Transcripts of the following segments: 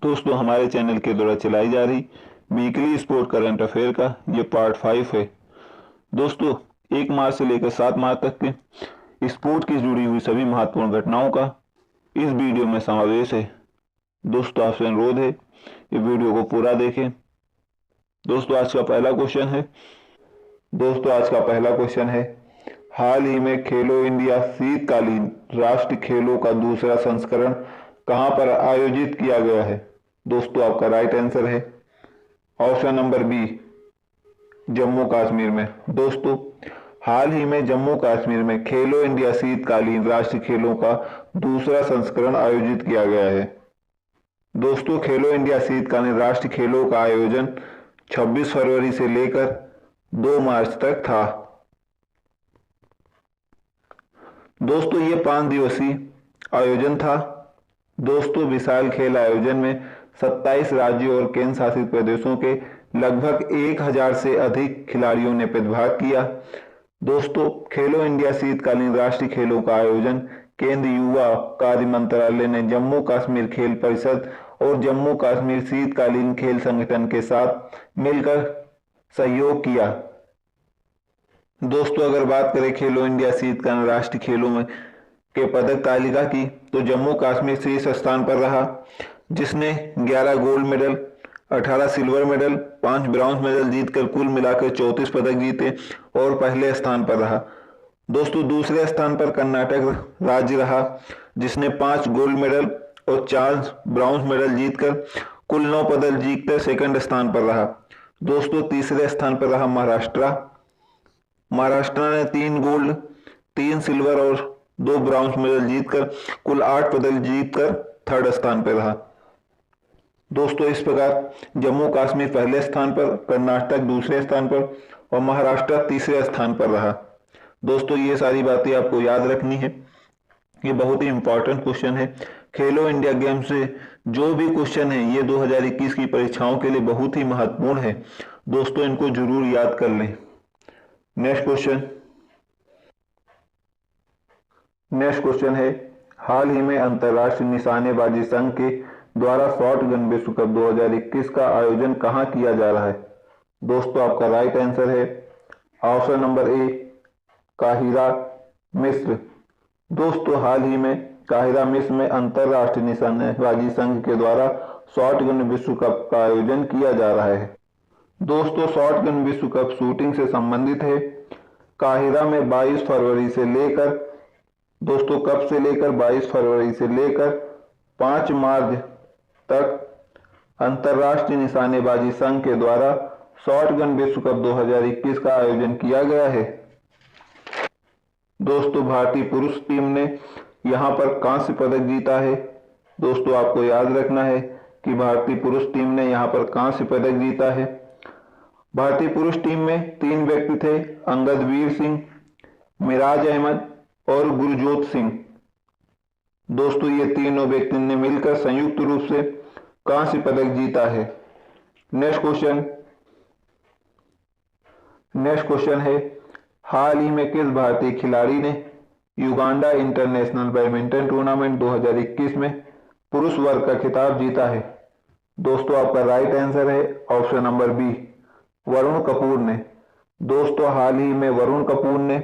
दोस्तों हमारे चैनल के द्वारा चलाई जा रही वीकली स्पोर्ट करंट अफेयर का ये पार्ट 5 है। दोस्तों 1 मार्च से लेकर 7 मार्च तक के स्पोर्ट की जुड़ी हुई सभी महत्वपूर्ण घटनाओं का इस वीडियो में समावेश है। दोस्तों आपसे अनुरोध है ये वीडियो को पूरा देखें। दोस्तों आज का पहला क्वेश्चन है हाल ही में खेलो इंडिया शीतकालीन राष्ट्रीय खेलों का दूसरा संस्करण कहां पर आयोजित किया गया है? दोस्तों आपका राइट आंसर है option number B, Jammu Kashmir में। दोस्तों हाल ही में जम्मू कश्मीर में खेलो इंडिया शीतकालीन राष्ट्रीय खेलों का दूसरा संस्करण आयोजित किया गया है। दोस्तों खेलो इंडिया शीतकालीन राष्ट्रीय खेलों का आयोजन 26 फरवरी से लेकर 2 मार्च तक था। दोस्तों ये 5 दिवसीय आयोजन था। दोस्तों विशाल खेल आयोजन में 27 राज्यों और केंद्र शासित प्रदेशों के लगभग 1000 से अधिक खिलाड़ियों ने प्रतिभाग किया। दोस्तों खेलो इंडिया शीतकालीन राष्ट्रीय खेलों का आयोजन केंद्रीय युवा कार्य मंत्रालय ने जम्मू कश्मीर खेल परिषद और जम्मू कश्मीर शीतकालीन खेल संगठन के साथ मिलकर सहयोग किया। दोस्तों अगर बात करें खेलो इंडिया शीतकालीन राष्ट्रीय खेलों में के पदक तालिका की तो जम्मू कश्मीर शीर्ष स्थान पर रहा, जिसने 11 gold medal, 18 silver medal, 5 bronze medal जीतकर कुल मिलाकर 34 पदक जीते और पहले स्थान पर रहा। दोस्तों दूसरे स्थान पर कर्नाटक राज्य रहा, जिसने 5 गोल्ड मेडल और 4 ब्रॉन्ज मेडल जीतकर कुल 9 पदक जीतकर सेकंड स्थान पर रहा। दोस्तों तीसरे स्थान पर रहा महाराष्ट्र ने 3 गोल्ड, 3 सिल्वर और 2 ब्रॉन्ज मेडल जीतकर कुल 8 पदक जीतकर थर्ड स्थान पर रहा। दोस्तों इस प्रकार जम्मू कश्मीर पहले स्थान पर, कर्नाटक दूसरे स्थान पर और महाराष्ट्र तीसरे स्थान पर रहा। दोस्तों ये सारी बातें आपको याद रखनी है, ये बहुत ही इंपॉर्टेंट क्वेश्चन है। खेलो इंडिया गेम से जो भी क्वेश्चन है ये 2021 की परीक्षाओं के लिए बहुत ही महत्वपूर्ण है। दोस्तों इनको जरूर याद कर लें। नेक्स्ट क्वेश्चन है हाल ही में अंतरराष्ट्रीय निशानेबाजी संघ के द्वारा शॉटगन विश्व कप 2021 का आयोजन कहां किया जा रहा है? दोस्तों आपका राइट आंसर है ऑप्शन नंबर ए, काहिरा, मिस्र। दोस्तों हाल ही में काहिरा मिस्र में अंतरराष्ट्रीय निशानेबाजी संघ के द्वारा शॉटगन विश्व कप का आयोजन किया जा रहा है। दोस्तों शॉटगन विश्व कप शूटिंग से संबंधित है। काहिरा में 22 फरवरी से लेकर दोस्तों कब से लेकर 22 फरवरी से लेकर 5 मार्च तक अंतरराष्ट्रीय निशानेबाजी संघ के द्वारा शॉटगन विश्व कप 2021 का आयोजन किया गया है। दोस्तों भारतीय पुरुष टीम ने यहां पर कांस्य पदक जीता है। दोस्तों आपको याद रखना है कि भारतीय पुरुष टीम ने यहां पर कांस्य पदक जीता है। भारतीय पुरुष टीम में 3 व्यक्ति थे, अंगद वीर सिंह, मिराज अहमद और गुरजोत सिंह। दोस्तों ये तीनों व्यक्ति ने मिलकर संयुक्त रूप से कांस्य पदक जीता है। नेक्स्ट क्वेश्चन है हाल ही में किस भारतीय खिलाड़ी ने युगांडा इंटरनेशनल बैडमिंटन टूर्नामेंट 2021 में पुरुष वर्ग का खिताब जीता है? दोस्तों आपका राइट आंसर है option number B, Varun Kapoor ने। दोस्तों हाल ही में वरुण कपूर ने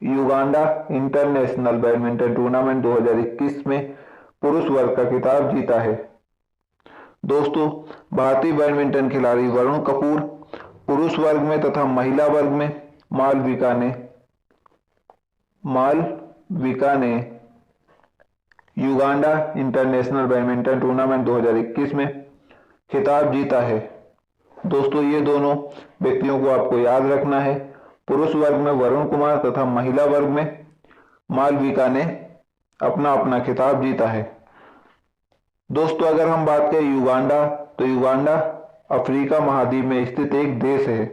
युगांडा इंटरनेशनल बैडमिंटन टूर्नामेंट 2021 में पुरुष वर्ग का खिताब जीता है। दोस्तों भारतीय बैडमिंटन खिलाड़ी वरुण कपूर पुरुष वर्ग में तथा महिला वर्ग में मालविका ने युगांडा इंटरनेशनल बैडमिंटन टूर्नामेंट 2021 में खिताब जीता है। दोस्तों ये दोनों व्यक्तियों को आपको याद रखना है। पुरुष वर्ग में वरुण कुमार तथा महिला वर्ग में मालविका ने अपना अपना खिताब जीता है। दोस्तों अगर हम बात करें युगांडा, तो युगांडा अफ्रीका महाद्वीप में स्थित एक देश है।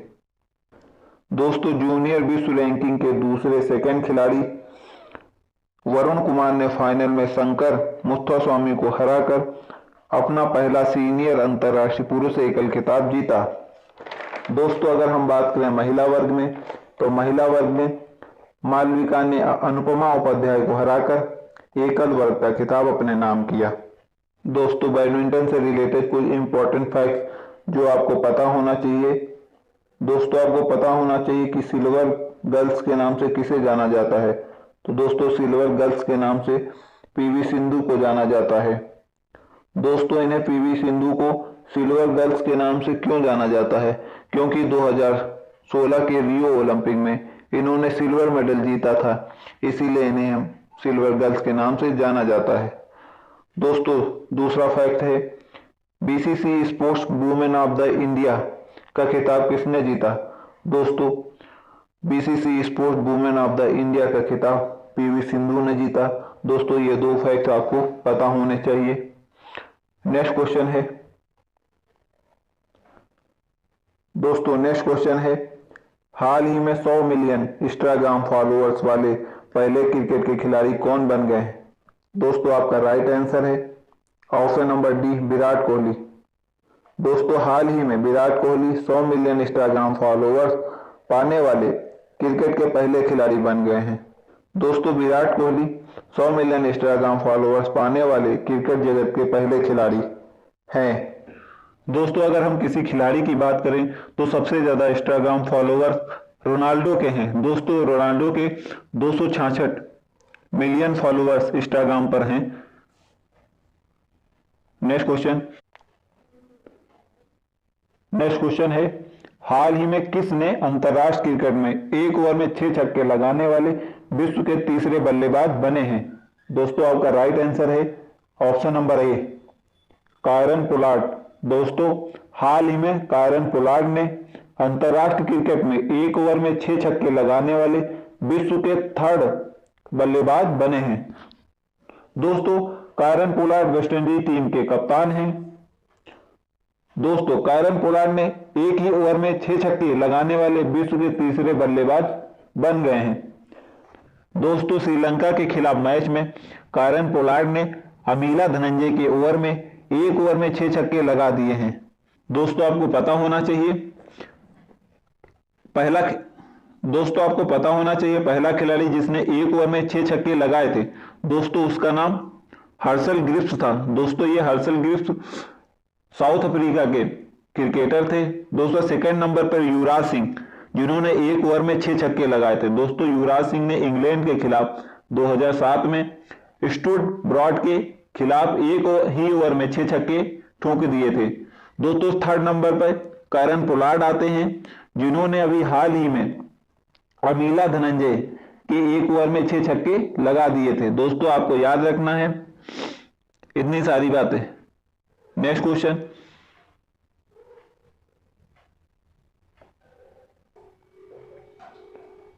दोस्तों जूनियर विश्व रैंकिंग के दूसरे सेकंड खिलाड़ी वरुण कुमार ने फाइनल में शंकर मुथुस्वामी को हराकर अपना पहला सीनियर अंतरराष्ट्रीय पुरुष एकल खिताब जीता। दोस्तों अगर हम बात करें महिला वर्ग में, तो महिला वर्ग में मालविका ने अनुपमा उपाध्याय को हराकर एकल वर्ग का खिताब अपने नाम किया। दोस्तों बैडमिंटन से रिलेटेड कुछ इंपॉर्टेंट फैक्ट जो आपको पता होना चाहिए। दोस्तों आपको पता होना चाहिए कि सिल्वर गर्ल्स के नाम से किसे जाना जाता है। तो दोस्तों सिल्वर गर्ल्स के नाम से पीवी सिंधु को जाना जाता है। दोस्तों इन्हें पीवी सिंधु को सिल्वर गर्ल्स के नाम से क्यों जाना जाता है? क्योंकि 2016 के रियो ओलंपिक में इन्होंने सिल्वर मेडल जीता था, इसीलिए इन्हें हम सिल्वर गर्ल्स के नाम से जाना जाता है। दोस्तों दूसरा फैक्ट है, BCC sports women of the India का खिताब किसने जीता? दोस्तों BCC sports women of the India का खिताब पीवी सिंधु ने जीता। दोस्तों ये दो फैक्ट आपको पता होने चाहिए। नेक्स्ट क्वेश्चन है दोस्तों नेक्स्ट क्वेश्चन है, हाल ही में 100 मिलियन इंस्टाग्राम फॉलोअर्स वाले पहले क्रिकेट के खिलाड़ी कौन बन गए हैं? दोस्तों आपका राइट आंसर है option number D, Virat Kohli. दोस्तों हाल ही में Virat Kohli 100 million Instagram followers पाने वाले क्रिकेट के पहले खिलाड़ी बन गए हैं। दोस्तों Virat Kohli 100 million Instagram followers पाने वाले क्रिकेट जगत के पहले खिलाड़ी हैं। दोस्तों अगर हम किसी खिलाड़ी की बात करें तो सबसे ज्यादा इंस्टाग्राम फॉलोअर्स रोनाल्डो के हैं। दोस्तों रोनाल्डो के 266 मिलियन फॉलोअर्स इंस्टाग्राम पर हैं। नेक्स्ट क्वेश्चन है, हाल ही में किसने अंतरराष्ट्रीय क्रिकेट में एक ओवर में 6 छक्के लगाने वाले विश्व के तीसरे बल्लेबाज बने हैं? दोस्तों आपका राइट आंसर है option number A, Kieron Pollard. दोस्तों हाल ही में कायरन पोलार्ड ने अंतरराष्ट्रीय क्रिकेट में एक ओवर में 6 छक्के लगाने वाले विश्व के थर्ड बल्लेबाज बने हैं। दोस्तों कायरन पोलार्ड वेस्टइंडीज टीम के कप्तान हैं। दोस्तों कायरन पोलार्ड ने एक ही ओवर में 6 छक्के लगाने वाले विश्व के तीसरे बल्लेबाज बन गए हैं। दोस्तों श्रीलंका के खिलाफ मैच में कायरन पोलार्ड ने अमीला धनंजय के ओवर में एक ओवर में 6 छक्के लगा दिए हैं। दोस्तों आपको पता होना चाहिए पहला खिलाड़ी जिसने एक ओवर में 6 छक्के लगाए थे, दोस्तों उसका नाम हर्षल ग्रिफ्स था। दोस्तों ये हर्षल ग्रिफ्स साउथ अफ्रीका के क्रिकेटर थे। दोस्तों सेकंड नंबर पर युवराज सिंह, जिन्होंने एक ओवर में 6 छक्के लगाए थे। दोस्तों युवराज सिंह ने इंग्लैंड के खिलाफ 2007 में स्टुअर्ट ब्रॉड के खिलाफ एक ही ओवर में 6 छक्के ठोक दिए थे। दोस्तों थर्ड नंबर पर कायरन पोलार्ड आते हैं, जिन्होंने अभी हाल ही में अमीला धनंजय के एक ओवर में 6 छक्के लगा दिए थे। दोस्तों आपको याद रखना है इतनी सारी बातें। नेक्स्ट क्वेश्चन,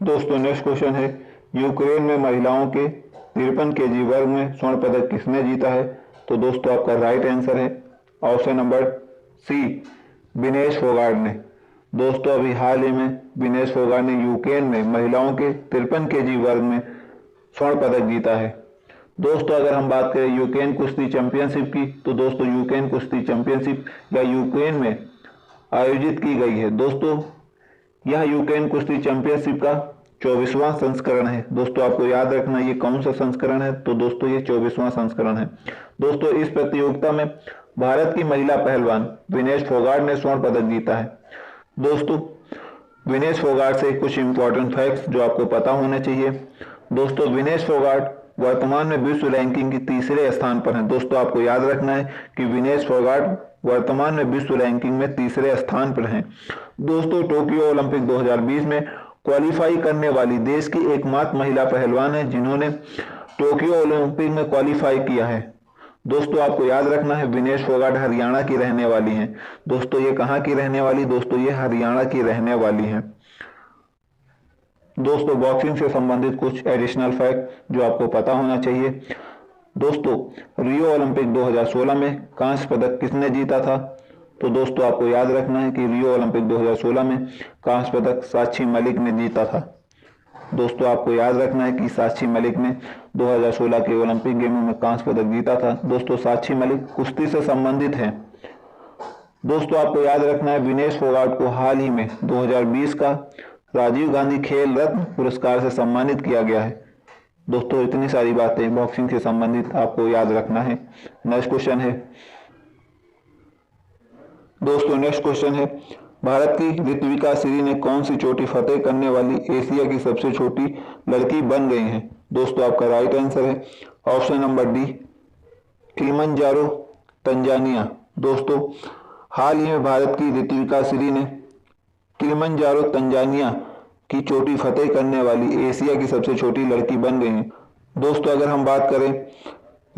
दोस्तों नेक्स्ट क्वेश्चन है, यूक्रेन में महिलाओं के 53 केजी वर्ग में स्वर्ण पदक किसने जीता है? तो दोस्तों आपका राइट आंसर है option number C, Vinesh Phogat ने। दोस्तों अभी हाल ही में विनेश फोगाट ने यूक्रेन में महिलाओं के 53 केजी वर्ग में स्वर्ण पदक जीता है। दोस्तों अगर हम बात करें यूक्रेन कुश्ती चैंपियनशिप की, तो दोस्तों यूक्रेन कुश्ती चैंपियनशिप या यूक्रेन में आयोजित की गई है। दोस्तों यह यूक्रेन कुश्ती चैंपियनशिप का 24वां संस्करण है। दोस्तों आपको याद रखना ये कौन सा संस्करण है? तो दोस्तों ये 24वां संस्करण है। दोस्तों इस प्रतियोगिता में भारत की महिला पहलवान विनेश फोगाट ने स्वर्ण पदक जीता है। दोस्तों विनेश फोगाट से कुछ इंपॉर्टेंट फैक्ट्स जो आपको पता होने चाहिए। दोस्तों विनेश फोगाट वर्तमान में विश्व रैंकिंग की तीसरे स्थान पर हैं। दोस्तों आपको याद रखना है कि विनेश फोगाट वर्तमान में विश्व रैंकिंग में तीसरे स्थान पर हैं। दोस्तों टोक्यो ओलंपिक 2020 में क्वालिफाई करने वाली देश की एकमात्र महिला पहलवान है जिन्होंने टोक्यो ओलंपिक में क्वालिफाई किया है। दोस्तों आपको याद रखना है विनेश फोगाट हरियाणा की रहने वाली हैं। दोस्तों ये कहाँ की रहने वाली? दोस्तों ये हरियाणा की रहने वाली हैं। दोस्तों बॉक्सिंग से संबंधित कुछ एडिशनल फैक्ट जो आपको पता होना चाहिए। दोस्तों रियो ओलंपिक 2016 में कांस्य पदक किसने जीता था? तो दोस्तों आपको याद रखना है कि रियो ओलंपिक 2016 में कांस्य पदक साक्षी मलिक ने जीता था। दोस्तों आपको याद रखना है कि साक्षी मलिक ने 2016 के ओलंपिक गेमों में कांस्य पदक जीता था। दोस्तों साक्षी मलिक कुश्ती से संबंधित है। दोस्तों आपको याद रखना है विनेश फोगाट को हाल ही में 2020 का राजीव गांधी खेल रत्न पुरस्कार से सम्मानित किया गया है। दोस्तों इतनी सारी बातें बॉक्सिंग से संबंधित आपको याद रखना है। नेक्स्ट क्वेश्चन है दोस्तों, नेक्स्ट क्वेश्चन है, भारत की ऋत्विका श्री ने कौन सी चोटी फतेह करने वाली एशिया की सबसे छोटी लड़की बन गई हैं? दोस्तों आपका राइट आंसर है option number D, Kilimanjaro, Tanzania. दोस्तों हाल ही में भारत की ऋत्विका श्री ने किलिमंजारो, तंजानिया की चोटी फतेह करने वाली एशिया की सबसे छोटी लड़की बन गई हैं। दोस्तों अगर हम बात करें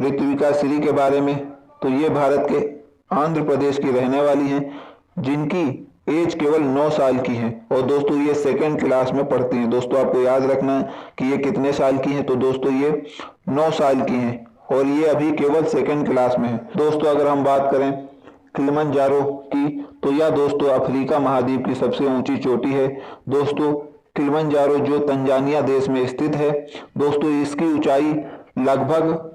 ऋत्विका श्री के बारे में, तो ये भारत के आंध्र प्रदेश की रहने वाली हैं, जिनकी एज केवल 9 साल की है और दोस्तों ये सेकंड क्लास में पढ़ती हैं। दोस्तों आपको याद रखना है कि ये कितने साल की हैं, तो दोस्तों ये 9 साल की हैं और ये अभी केवल सेकंड क्लास में है। दोस्तों अगर हम बात करें किलिमंजारो की, तो यह दोस्तों अफ्रीका महाद्वीप की सबसे ऊंची चोटी है। दोस्तों किलिमंजारो जो तंजानिया देश में स्थित है, दोस्तों इसकी ऊंचाई लगभग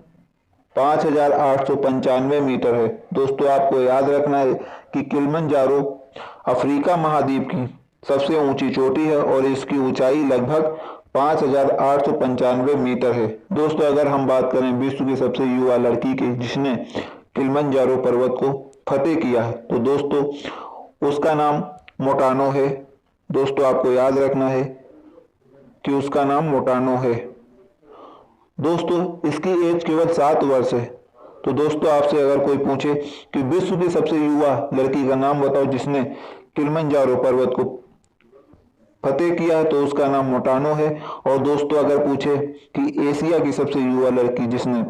5895 मीटर है। दोस्तों आपको याद रखना है कि किलिमंजारो अफ्रीका महाद्वीप की सबसे ऊंची चोटी है और इसकी ऊंचाई लगभग 5895 मीटर है। दोस्तों अगर हम बात करें विश्व की सबसे युवा लड़की की जिसने किलिमंजारो पर्वत को फतेह किया है, तो दोस्तों उसका नाम मोटानो है। दोस्तों आपको याद रखना है कि उसका नाम मोटानो है। दोस्तों इसकी एज केवल 7 वर्ष है। तो दोस्तों आपसे अगर कोई पूछे कि विश्व की सबसे युवा लड़की का नाम बताओ जिसने किलिमंजारो पर्वत को फतेह किया है, तो उसका नाम मोटानो है। और दोस्तों अगर पूछे कि एशिया की सबसे युवा लड़की जिसने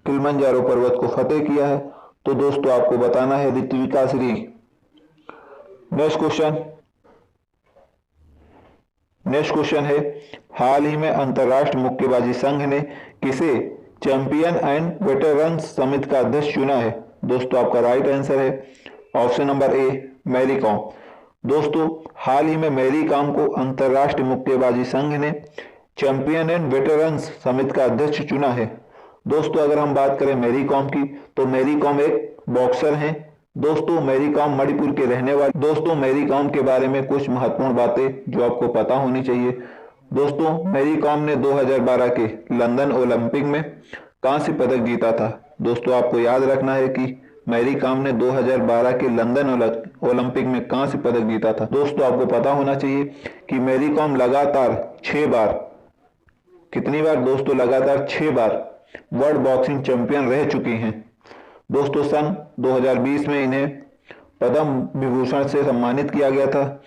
किलिमंजारो पर्वत को फतेह किया है, तो दोस्तों आपको बताना है ऋत्विका श्री। नेक्स्ट क्वेश्चन है, हाल ही में अंतरराष्ट्रीय मुक्केबाजी संघ ने किसे चैंपियन एंड वेटरन्स समिति का अध्यक्ष चुना है? दोस्तों आपका राइट आंसर है option number A, Mary Kom. दोस्तों हाल ही में मैरी कॉम को अंतरराष्ट्रीय मुक्केबाजी संघ ने चैंपियन एंड वेटरन्स समिति का अध्यक्ष चुना है। दोस्तों अगर हम बात करें मैरी कॉम की, तो मैरी कॉम एक बॉक्सर हैं। दोस्तों मैरी कॉम मणिपुर के रहने वाले। दोस्तों मैरी कॉम के बारे में कुछ महत्वपूर्ण बातें जो आपको पता होनी चाहिए। दोस्तों मैरी कॉम ने 2012 के लंदन ओलंपिक में कांस्य पदक जीता था। दोस्तों आपको याद रखना है कि मैरी कॉम ने 2012 के लंदन ओलंपिक में कांस्य पदक जीता था। दोस्तों आपको पता होना चाहिए कि मैरी कॉम लगातार 6 बार, कितनी बार दोस्तों, लगातार 6 बार वर्ल्ड बॉक्सिंग चैंपियन रह चुकी हैं। दोस्तों सन 2020 में इन्हें पद्म विभूषण से सम्मानित किया गया था।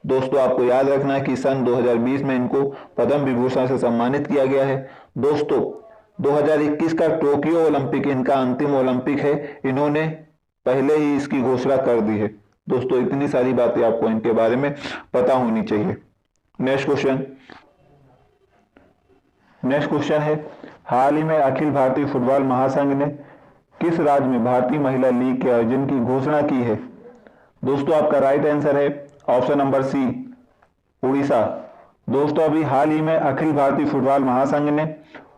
दोस्तों आपको याद रखना है कि सन 2020 में इनको पद्म विभूषण से सम्मानित किया गया है। दोस्तों 2021 का टोक्यो ओलंपिक इनका अंतिम ओलंपिक है, इन्होंने पहले ही इसकी घोषणा कर दी है। दोस्तों इतनी सारी बातें आपको इनके बारे में पता होनी चाहिए। नेक्स्ट क्वेश्चन है, हाल ही में अखिल भारतीय फुटबॉल महासंघ ने किस राज्य में भारतीय महिला लीग के आयोजन की घोषणा की है? दोस्तों आपका राइट आंसर है ऑप्शन नंबर सी, उड़ीसा। दोस्तों अभी हाल ही में अखिल भारतीय फुटबॉल महासंघ ने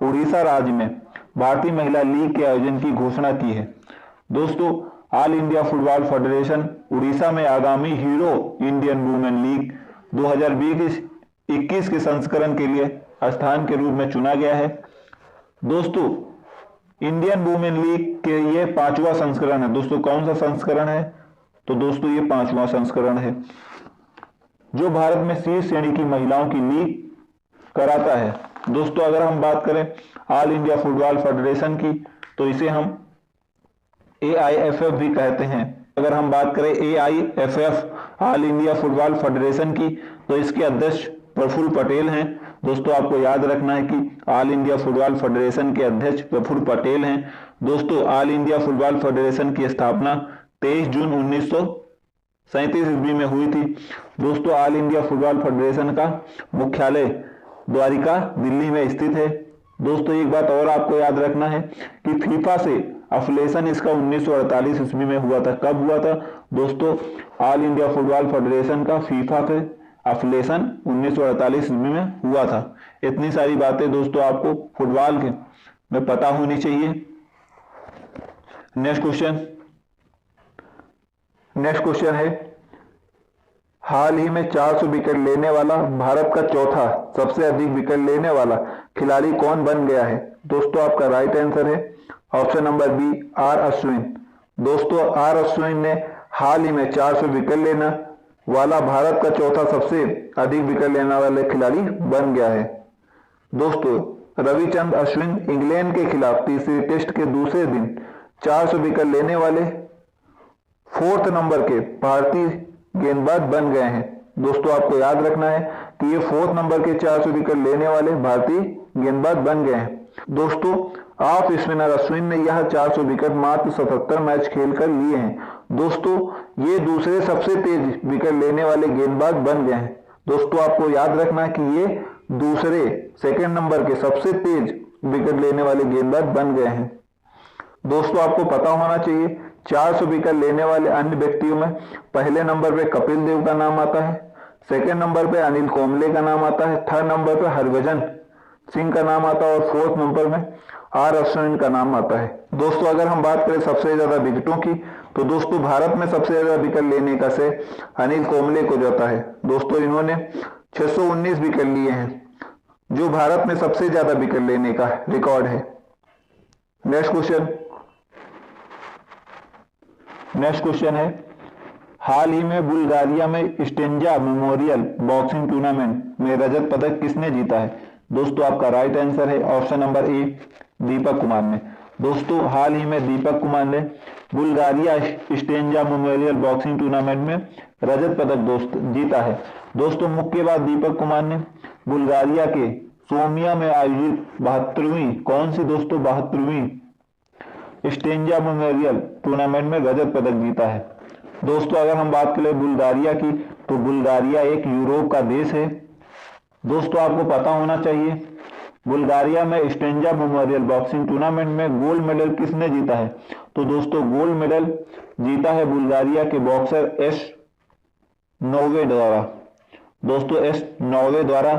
उड़ीसा राज्य में भारतीय महिला लीग के आयोजन की घोषणा की है। दोस्तों all India football federation Orissa में आगामी हीरो इंडियन वुमेन लीग 2020-21 के संस्करण के लिए स्थान के रूप में चुना गया है। दोस्तों इंडियन वुमेन लीग के ये 5वां संस्करण है। दोस्तों कौन सा संस्करण है? तो दोस्तों ये 5वां संस्करण है जो भारत में शीर्ष श्रेणी की महिलाओं की लीग कराता है। दोस्तों अगर हम बात करें ऑल इंडिया फुटबॉल फेडरेशन की, तो इसे हम AIFF भी कहते हैं। अगर हम बात करें AIFF all India football federation की, तो इसके अध्यक्ष प्रफुल्ल पटेल हैं। दोस्तों आपको याद रखना है कि ऑल इंडिया फुटबॉल फेडरेशन के अध्यक्ष प्रफुल्ल पटेल हैं। दोस्तों ऑल इंडिया फुटबॉल फेडरेशन की स्थापना 23 जून 1937 ईस्वी में हुई थी। दोस्तों ऑल इंडिया फुटबॉल फेडरेशन का मुख्यालय द्वारिका दिल्ली में स्थित है। दोस्तों एक बात और आपको याद रखना है कि फीफा से एफिलिएशन इसका 1948 ईस्वी में हुआ था। कब हुआ था? दोस्तों ऑल इंडिया फुटबॉल फेडरेशन का फीफा से एफिलिएशन 1948 ईस्वी में हुआ था। इतनी सारी बातें दोस्तों आपको फुटबॉल के में पता होनी चाहिए। नेक्स्ट क्वेश्चन है, हाल ही में 400 विकेट लेने वाला भारत का चौथा सबसे अधिक विकेट लेने वाला खिलाड़ी कौन बन गया है? दोस्तों आपका राइट आंसर है option number B, R Ashwin. दोस्तों आर अश्विन ने हाल ही में 400 विकेट लेना वाला भारत का चौथा सबसे अधिक विकेट लेने वाले खिलाड़ी बन गया है। दोस्तों रविचंद्र अश्विन इंग्लैंड के खिलाफ तीसरे टेस्ट के दूसरे दिन 400 विकेट लेने वाले 4th नंबर के भारतीय गेंदबाज बन गए हैं। दोस्तों आपको याद रखना है कि ये 4th नंबर के 400 विकेट लेने वाले भारतीय गेंदबाज बन गए हैं। दोस्तों ऑफ स्पिनर अश्विन ने यह 400 विकेट मात्र 77 मैच खेलकर लिए हैं। दोस्तों ये दूसरे सबसे तेज विकेट लेने वाले गेंदबाज बन गए हैं। दोस्तों आपको याद रखना है कि ये दूसरे सेकंड नंबर के सबसे तेज विकेट लेने वाले गेंदबाज बन गए हैं। दोस्तों आपको पता होना चाहिए 400 विकेट लेने वाले अन्य व्यक्तियों में पहले नंबर पे कपिल देव का नाम आता है, सेकंड नंबर पे अनिल कुंबले का नाम आता है, थर्ड नंबर पे हरभजन सिंह का नाम आता है और 4th नंबर में आर अश्विन का नाम आता है। दोस्तों अगर हम बात करें सबसे ज्यादा विकेटों की तो दोस्तों भारत में सबसे ज्यादा विकेट लेने का श्रेय अनिल कुंबले को जाता है। दोस्तों इन्होंने 619 विकेट लिए हैं जो भारत में सबसे ज्यादा विकेट लेने का रिकॉर्ड है। नेक्स्ट क्वेश्चन है हाल ही में बुल्गारिया में स्टेंजा मेमोरियल बॉक्सिंग टूर्नामेंट में रजत पदक किसने जीता है? दोस्तों आपका राइट आंसर है ऑप्शन नंबर ए, दीपक कुमार ने। दोस्तों हाल ही में दीपक कुमार ने Bulgaria stanza memorial boxing tournament में रजत पदक जीता है। दोस्तों मुक्केबाज दीपक कुमार ने बुल्गारिया के सोमिया में आयोजित 72वीं कौन सी दोस्तों 72वीं स्टेंजा मेमोरियल टूर्नामेंट में रजत पदक जीता है। दोस्तों अगर हम बात करें बुल्गारिया की तो बुल्गारिया एक यूरोप का देश है। दोस्तों आपको पता होना चाहिए बुल्गारिया में स्टेंजा मेमोरियल बॉक्सिंग टूर्नामेंट में गोल्ड मेडल किसने जीता है? तो दोस्तों गोल्ड मेडल जीता है बुल्गारिया के बॉक्सर एस नोवे द्वारा। दोस्तों एस नोवे द्वारा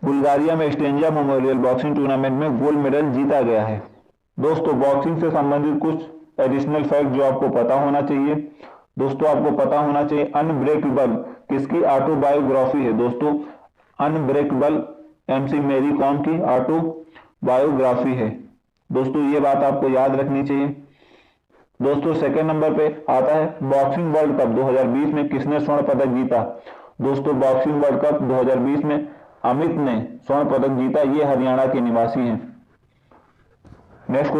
बुल्गारिया में स्टेंजा मेमोरियल बॉक्सिंग टूर्नामेंट में गोल्ड मेडल जीता गया है। दोस्तों बॉक्सिंग से संबंधित कुछ एडिशनल फैक्ट जो आपको पता होना चाहिए। दोस्तों आपको पता होना चाहिए अनब्रेकेबल किसकी ऑटोबायोग्राफी है? दोस्तों अनब्रेकेबल एमसी मैरी कॉम की ऑटोबायोग्राफी है। दोस्तों ये बात आपको याद रखनी चाहिए। दोस्तों सेकंड नंबर पे आता है बॉक्सिंग वर्ल्ड कप 2020 में किसने स्वर्ण पदक जीता? दोस्तों बॉक्सिंग वर्ल्ड कप 2020 में अमित ने स्वर्ण पदक जीता, ये हरियाणा के निवासी हैं। नेक्स्ट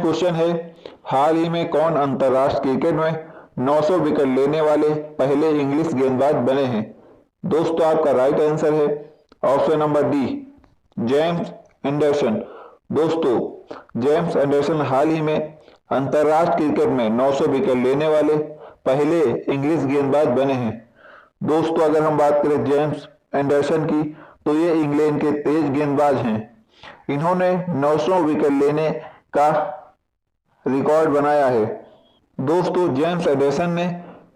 क्वेश्चन है हाल ही में कौन अंतरराष्ट्रीय क्रिकेट में 900 विकेट लेने वाले पहले इंग्लिश गेंदबाज बने हैं? दोस्तों आपका राइट आंसर है option number D, James Anderson. दोस्तों जेम्स एंडरसन हाल ही में अंतरराष्ट्रीय क्रिकेट में 900 विकेट लेने वाले पहले इंग्लिश गेंदबाज बने हैं। दोस्तों अगर हम बात करें जेम्स एंडरसन की तो ये इंग्लैंड के तेज गेंदबाज हैं। इन्होंने 900 विकेट लेने का रिकॉर्ड बनाया है। दोस्तों जेम्स एंडरसन ने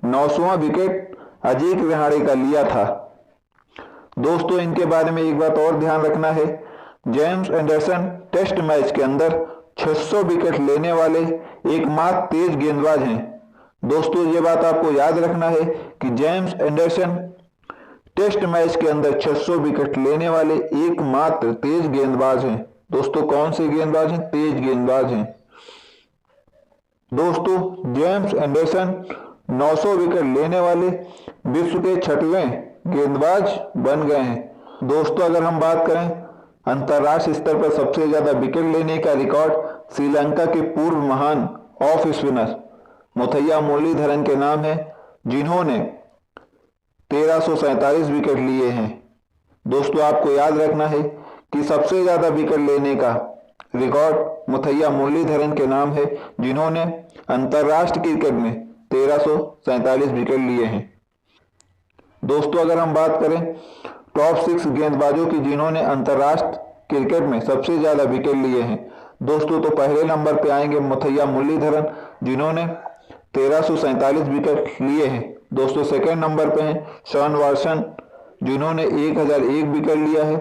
900वां विकेट अजीत रहाणे का लिया था। दोस्तों इनके बारे में एक बात और ध्यान रखना है, जेम्स एंडरसन टेस्ट मैच के अंदर 600 विकेट लेने वाले एकमात्र तेज गेंदबाज हैं। दोस्तों ये बात आपको याद रखना है कि जेम्स एंडरसन टेस्ट मैच के अंदर 600 विकेट लेने वाले एकमात्र तेज गेंदबाज हैं। दोस्तों कौन से गेंदबाज हैं? तेज गेंदबाज हैं। दोस्तों जेम्स एंडरसन 900 विकेट लेने वाले विश्व के 6वें गेंदबाज बन गए हैं। दोस्तों अगर हम बात करें अंतरराष्ट्रीय स्तर पर सबसे ज्यादा विकेट लेने का रिकॉर्ड श्रीलंका के पूर्व महान ऑफ स्पिनर मुथैया मुरलीधरन के नाम है, जिन्होंने 1347 विकेट लिए हैं। दोस्तों आपको याद रखना है कि सबसे ज्यादा विकेट लेने का रिकॉर्ड मुथैया मुरलीधरन के नाम है, जिन्होंने अंतरराष्ट्रीय क्रिकेट में 1347 विकेट लिए हैं। दोस्तों अगर हम बात करें टॉप 6 गेंदबाजों की जिन्होंने अंतरराष्ट्रीय क्रिकेट में सबसे ज्यादा विकेट लिए हैं, दोस्तों तो पहले नंबर पे आएंगे मुथैया मुरलीधरन, जिन्होंने 1347 विकेट लिए हैं। दोस्तों सेकंड नंबर पे हैं शॉन वाटसन, जिन्होंने 1001 विकेट लिया है।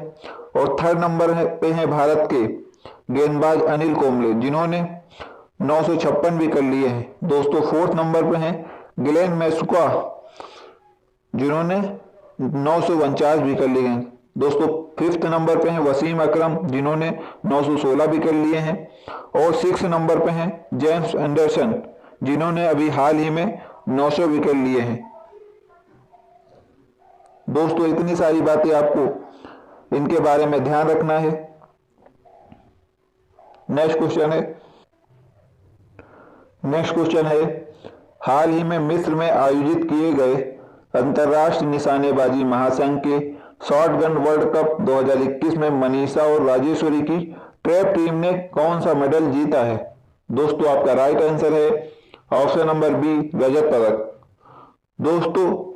और थर्ड नंबर पे हैं भारत के गेंदबाज अनिल कुंबले, जिन्होंने 956 विकेट लिए हैं। दोस्तों 4th नंबर पे हैं ग्लेन मैक्सवेल, जिन्होंने 949 विकेट लिए हैं। दोस्तों 5th नंबर पे हैं वसीम अकरम, जिन्होंने 916 विकेट लिए हैं। और 6th नंबर पे हैं जेम्स एंडरसन, जिन्होंने अभी हाल ही में 900 विकेट लिए हैं। दोस्तों इतनी सारी बातें आपको इनके बारे में ध्यान रखना है। नेक्स्ट क्वेश्चन है हाल ही में मिस्र में आयोजित किए गए अंतर्राष्ट्रीय निशानेबाजी महासंघ के शॉटगन वर्ल्ड कप 2021 में मनीषा और राजेश्वरी की ट्रैप टीम ने कौन सा मेडल जीता है? दोस्तों आपका राइट आंसर है ऑप्शन नंबर बी, रजत पदक। दोस्तों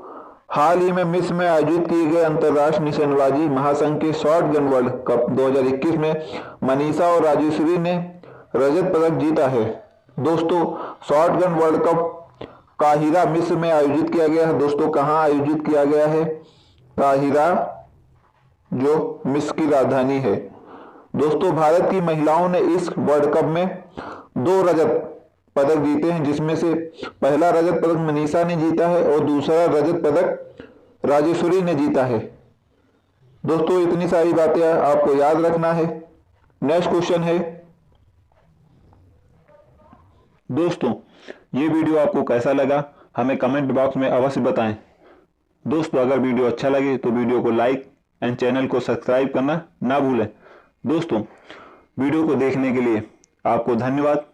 हाल ही में मिस्र में आयोजित किए गए अंतर्राष्ट्रीय निशानेबाजी महासंघ के शॉटगन वर्ल्ड कप 2021 में मनीषा और राजेश्वरी ने रजत पदक जीता है। दोस्तों शॉटगन वर्ल्ड कप काहिरा मिस्र में आयोजित किया गया है। दोस्तों कहाँ आयोजित किया गया है? काहिरा, जो मिस्र की राजधानी है। दोस्तों भारत की महिलाओं ने इस वर्ल्ड कप में 2 रजत पदक जीते हैं, जिसमें से पहला रजत पदक मनीषा ने जीता है और दूसरा रजत पदक राजेश्वरी ने जीता है। दोस्तों इतनी सारी बातें आपको याद रखना है। नेक्स्ट क्वेश्चन है दोस्तों ये वीडियो आपको कैसा लगा हमें कमेंट बॉक्स में अवश्य बताएं। दोस्तों अगर वीडियो अच्छा लगे तो वीडियो को लाइक एंड चैनल को सब्सक्राइब करना ना भूलें। दोस्तों वीडियो को देखने के लिए आपको धन्यवाद।